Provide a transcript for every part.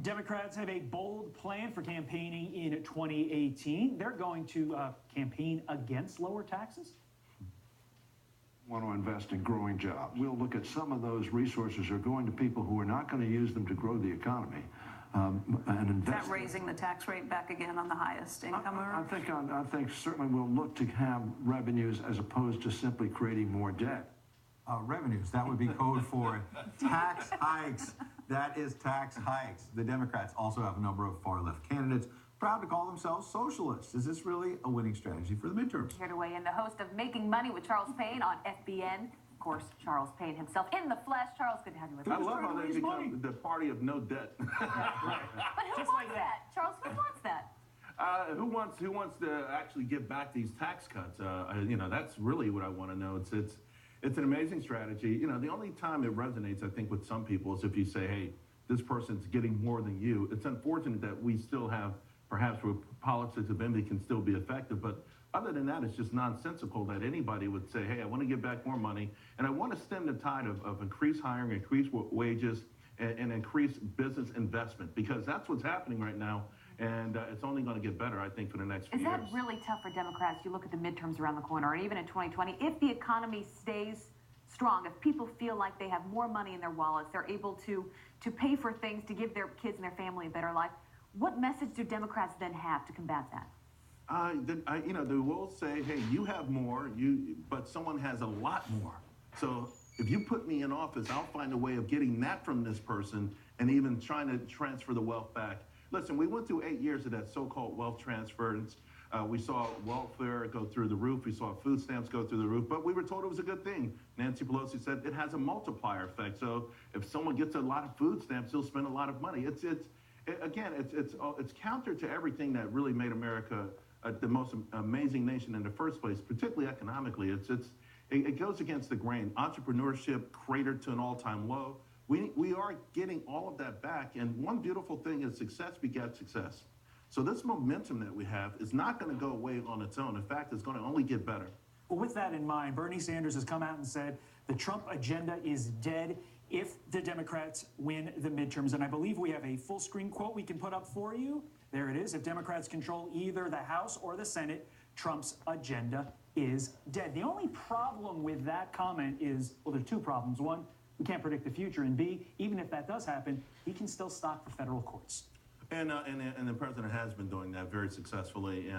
Democrats have a bold plan for campaigning in 2018. They're going to campaign against lower taxes. Want to invest in growing jobs. We'll look at some of those resources are going to people who are not going to use them to grow the economy. And invest. Is that raising the tax rate back again on the highest income earner? I think certainly we'll look to have revenues as opposed to simply creating more debt. Revenues, that would be code for tax hikes. That is tax hikes. The Democrats also have a number of far-left candidates proud to call themselves socialists. Is this really a winning strategy for the midterms? Here to weigh in, the host of Making Money with Charles Payne on FBN. Of course, Charles Payne himself in the flesh. Charles, good to have you with us. I love how they become the party of no debt. But who wants that? Charles, who wants that? Who wants to actually give back these tax cuts? That's really what I want to know. It's an amazing strategy. The only time it resonates, I think, with some people is if you say, hey, this person's getting more than you. It's unfortunate that we still have, perhaps where politics of envy can still be effective, but other than that, it's just nonsensical that anybody would say, hey, I want to give back more money, and I want to stem the tide of increased hiring, increased wages, and increased business investment, because that's what's happening right now, and it's only going to get better, I think, for the next few years. Is that really tough for Democrats? You look at the midterms around the corner, or even in 2020, if the economy stays strong, if people feel like they have more money in their wallets, they're able to pay for things, to give their kids and their family a better life, what message do Democrats then have to combat that? They will say, hey, you have more, but someone has a lot more. So if you put me in office, I'll find a way of getting that from this person and even trying to transfer the wealth back. Listen, we went through 8 years of that so-called wealth transference. We saw welfare go through the roof. We saw food stamps go through the roof, but we were told it was a good thing. Nancy Pelosi said it has a multiplier effect. So if someone gets a lot of food stamps, he'll spend a lot of money. It's counter to everything that really made America the most amazing nation in the first place, particularly economically. It goes against the grain. Entrepreneurship cratered to an all-time low. We are getting all of that back, and one beautiful thing is success begets success. So this momentum that we have is not going to go away on its own. In fact, it's going to only get better. Well, with that in mind, Bernie Sanders has come out and said the Trump agenda is dead if the Democrats win the midterms. And I believe we have a full screen quote we can put up for you. There it is. If Democrats control either the House or the Senate, Trump's agenda is dead. The only problem with that comment is, well, there are two problems. One, we can't predict the future. And B, even if that does happen, he can still stock the federal courts. And the president has been doing that very successfully.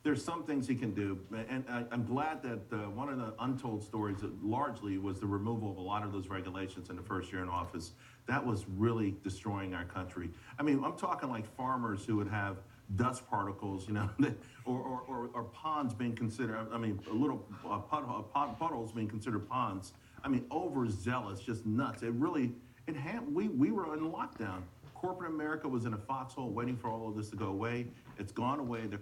There's some things he can do, and I'm glad that one of the untold stories largely was the removal of a lot of those regulations in the first year in office. That was really destroying our country. I mean, I'm talking like farmers who would have dust particles, or ponds being considered, little puddles being considered ponds. I mean, overzealous, just nuts. We were in lockdown. Corporate America was in a foxhole waiting for all of this to go away. It's gone away. They're